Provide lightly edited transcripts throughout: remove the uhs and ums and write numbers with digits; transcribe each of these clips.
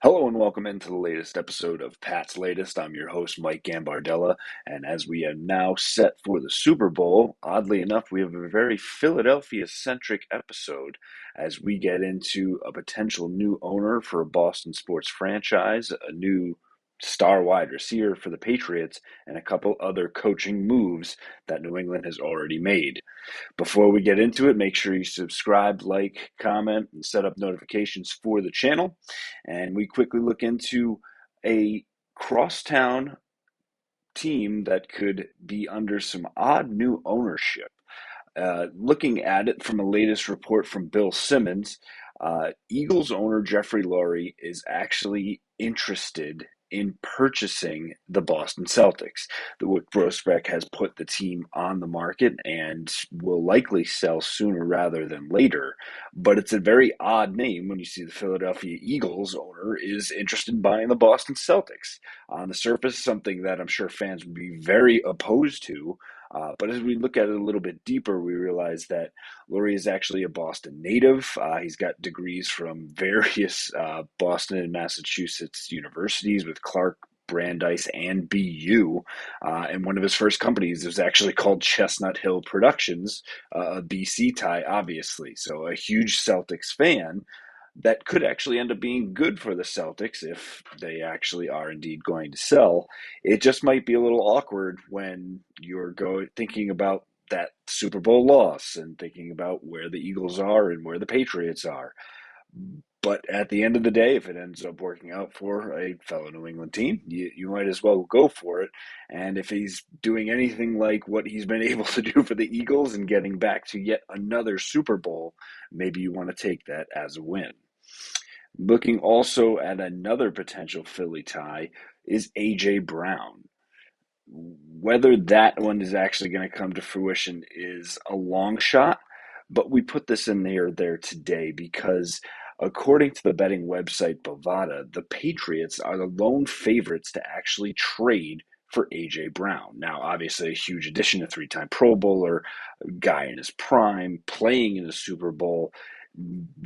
Hello and welcome into the latest episode of Pat's Latest. I'm your host, Mike Gambardella, and as we are now set for the Super Bowl, oddly enough, we have a very Philadelphia-centric episode as we get into a potential new owner for a Boston sports franchise, a new star wide receiver for the Patriots, and a couple other coaching moves that New England has already made. Before we get into it, make sure you subscribe, like, comment, and set up notifications for the channel. And we quickly look into a crosstown team that could be under some odd new ownership. Looking at it from a latest report from Bill Simmons, Eagles owner Jeffrey Lurie is actually interested in purchasing the Boston Celtics. The Wick Grossbeck has put the team on the market and will likely sell sooner rather than later. But it's a very odd name when you see the Philadelphia Eagles owner is interested in buying the Boston Celtics. On the surface, something that I'm sure fans would be very opposed to. But as we look at it a little bit deeper, we realize that Lurie is actually a Boston native. He's got degrees from various Boston and Massachusetts universities with Clark, Brandeis, and BU. And one of his first companies was actually called Chestnut Hill Productions, a BC tie, obviously. So a huge Celtics fan that could actually end up being good for the Celtics if they actually are indeed going to sell. It just might be a little awkward when you're thinking about that Super Bowl loss and thinking about where the Eagles are and where the Patriots are. But at the end of the day, if it ends up working out for a fellow New England team, you might as well go for it. And if he's doing anything like what he's been able to do for the Eagles and getting back to yet another Super Bowl, maybe you want to take that as a win. Looking also at another potential Philly tie is A.J. Brown. Whether that one is actually going to come to fruition is a long shot, but we put this in there today because according to the betting website Bovada, the Patriots are the lone favorites to actually trade for A.J. Brown. Now, obviously, a huge addition, a three-time Pro Bowler, a guy in his prime, playing in the Super Bowl,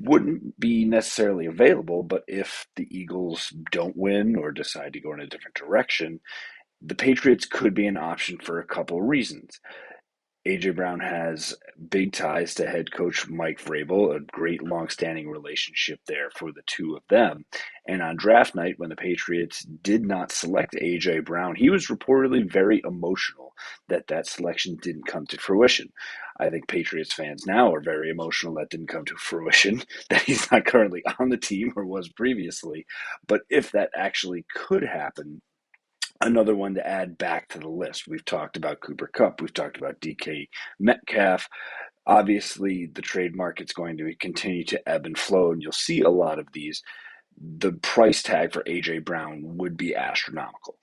wouldn't be necessarily available, but if the Eagles don't win or decide to go in a different direction, the Patriots could be an option for a couple of reasons. A.J. Brown has big ties to head coach Mike Vrabel, a great long-standing relationship there for the two of them. And on draft night, when the Patriots did not select A.J. Brown, he was reportedly very emotional that selection didn't come to fruition. I think Patriots fans now are very emotional that didn't come to fruition, that he's not currently on the team or was previously. But if that actually could happen, another one to add back to the list. We've talked about Cooper Kupp. We've talked about DK Metcalf. Obviously, the trade market's going to continue to ebb and flow, and you'll see a lot of these. The price tag for A.J. Brown would be astronomical.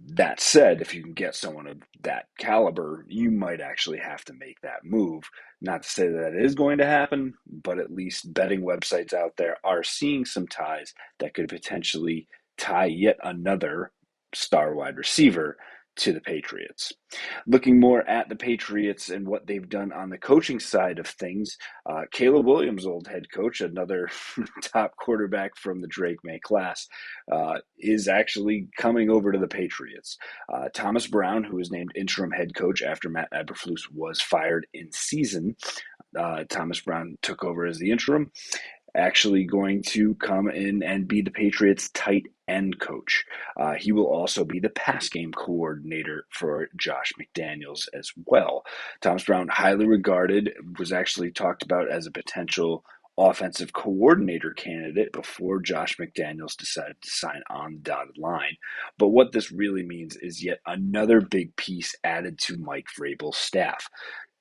That said, if you can get someone of that caliber, you might actually have to make that move. Not to say that it is going to happen, but at least betting websites out there are seeing some ties that could potentially tie yet another star wide receiver to the Patriots. Looking more at the Patriots and what they've done on the coaching side of things, Caleb Williams, old head coach, another top quarterback from the Drake May class, is actually coming over to the Patriots. Thomas Brown, who was named interim head coach after Matt Eberflus was fired in season, Thomas Brown took over as the interim, actually going to come in and be the Patriots' tight end coach. He will also be the pass game coordinator for Josh McDaniels as well. Thomas Brown, highly regarded, was actually talked about as a potential offensive coordinator candidate before Josh McDaniels decided to sign on the dotted line. But what this really means is yet another big piece added to Mike Vrabel's staff,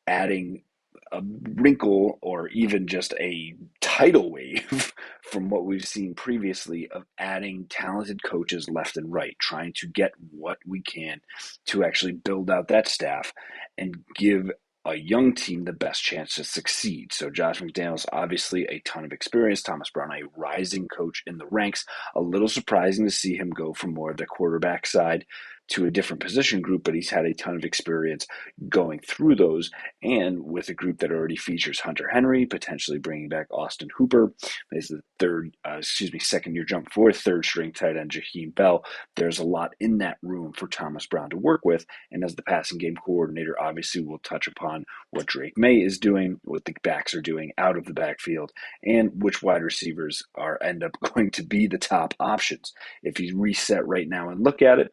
adding a wrinkle or even just a tidal wave from what we've seen previously of adding talented coaches left and right, trying to get what we can to actually build out that staff and give a young team the best chance to succeed. So Josh McDaniels, obviously a ton of experience. Thomas Brown, a rising coach in the ranks. A little surprising to see him go from more of the quarterback side to a different position group, but he's had a ton of experience going through those, and with a group that already features Hunter Henry, potentially bringing back Austin Hooper as the second-year jump for third-string tight end Jaheim Bell. There's a lot in that room for Thomas Brown to work with, and as the passing game coordinator, obviously we'll touch upon what Drake May is doing, what the backs are doing out of the backfield, and which wide receivers end up going to be the top options. If you reset right now and look at it,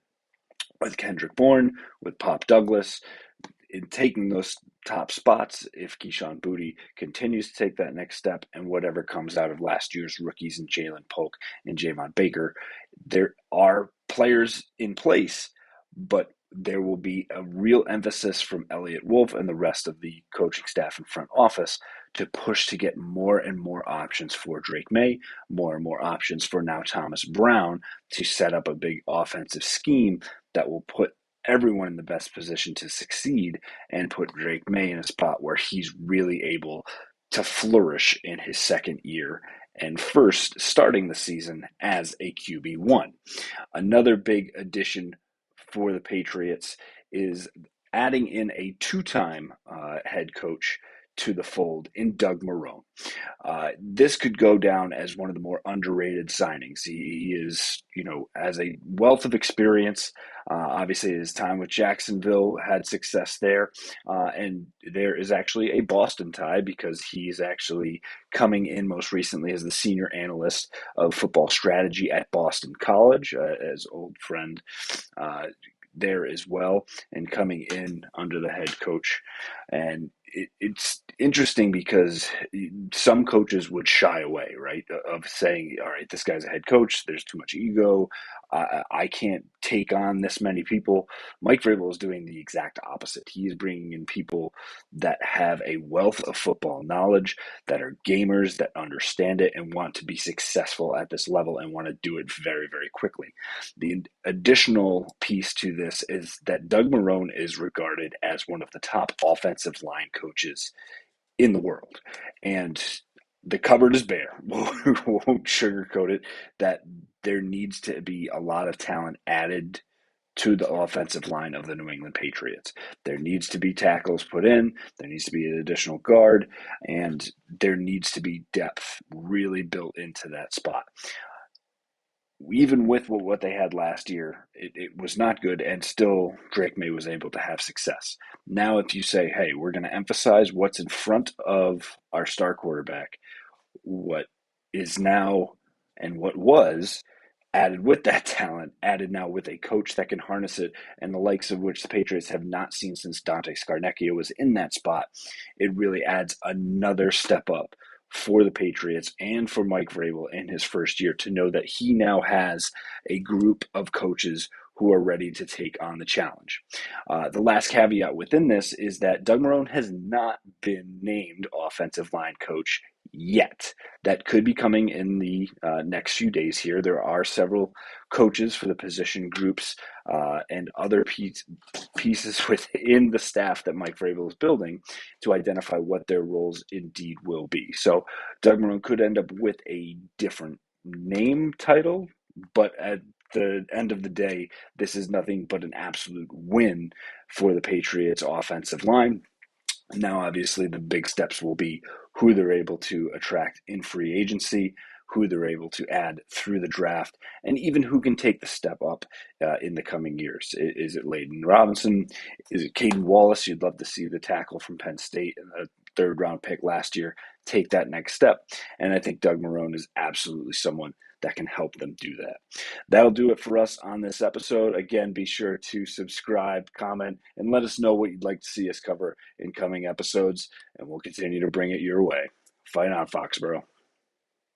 with Kendrick Bourne, with Pop Douglas, in taking those top spots, if Keyshawn Boutte continues to take that next step, and whatever comes out of last year's rookies in Jalen Polk and Javon Baker, there are players in place, but there will be a real emphasis from Elliott Wolf and the rest of the coaching staff and front office to push to get more and more options for Drake May, more and more options for now Thomas Brown, to set up a big offensive scheme that will put everyone in the best position to succeed and put Drake May in a spot where he's really able to flourish in his second year and first starting the season as a QB1. Another big addition for the Patriots is adding in a two-time head coach to the fold in Doug Marone. This could go down as one of the more underrated signings. He is, has a wealth of experience. Obviously, his time with Jacksonville had success there. And there is actually a Boston tie because he's actually coming in most recently as the senior analyst of football strategy at Boston College, as old friend there as well, and coming in under the head coach. And it's interesting because some coaches would shy away, right, of saying, all right, this guy's a head coach, there's too much ego, I can't take on this many people. Mike Vrabel is doing the exact opposite. He is bringing in people that have a wealth of football knowledge, that are gamers, that understand it and want to be successful at this level and want to do it very, very quickly. The additional piece to this is that Doug Marone is regarded as one of the top offensive line coaches in the world. And the cupboard is bare. We won't sugarcoat it, that there needs to be a lot of talent added to the offensive line of the New England Patriots. There needs to be tackles put in, there needs to be an additional guard, and there needs to be depth really built into that spot. Even with what they had last year, it was not good, and still Drake May was able to have success. Now, if you say, hey, we're going to emphasize what's in front of our star quarterback, what is now and what was added with that talent, added now with a coach that can harness it, and the likes of which the Patriots have not seen since Dante Scarnecchia was in that spot, it really adds another step up for the Patriots and for Mike Vrabel in his first year to know that he now has a group of coaches who are ready to take on the challenge. The last caveat within this is that Doug Marone has not been named offensive line coach yet. That could be coming in the next few days here. There are several coaches for the position groups and other pieces within the staff that Mike Vrabel is building to identify what their roles indeed will be. So Doug Marone could end up with a different name title, but at the end of the day, this is nothing but an absolute win for the Patriots offensive line. Now, obviously, the big steps will be who they're able to attract in free agency, who they're able to add through the draft, and even who can take the step up in the coming years. Is it Layden Robinson? Is it Caden Wallace? You'd love to see the tackle from Penn State and the third-round pick last year take that next step. And I think Doug Marone is absolutely someone that can help them do that. That'll do it for us on this episode. Again, be sure to subscribe, comment, and let us know what you'd like to see us cover in coming episodes, and we'll continue to bring it your way. Fight on, Foxborough.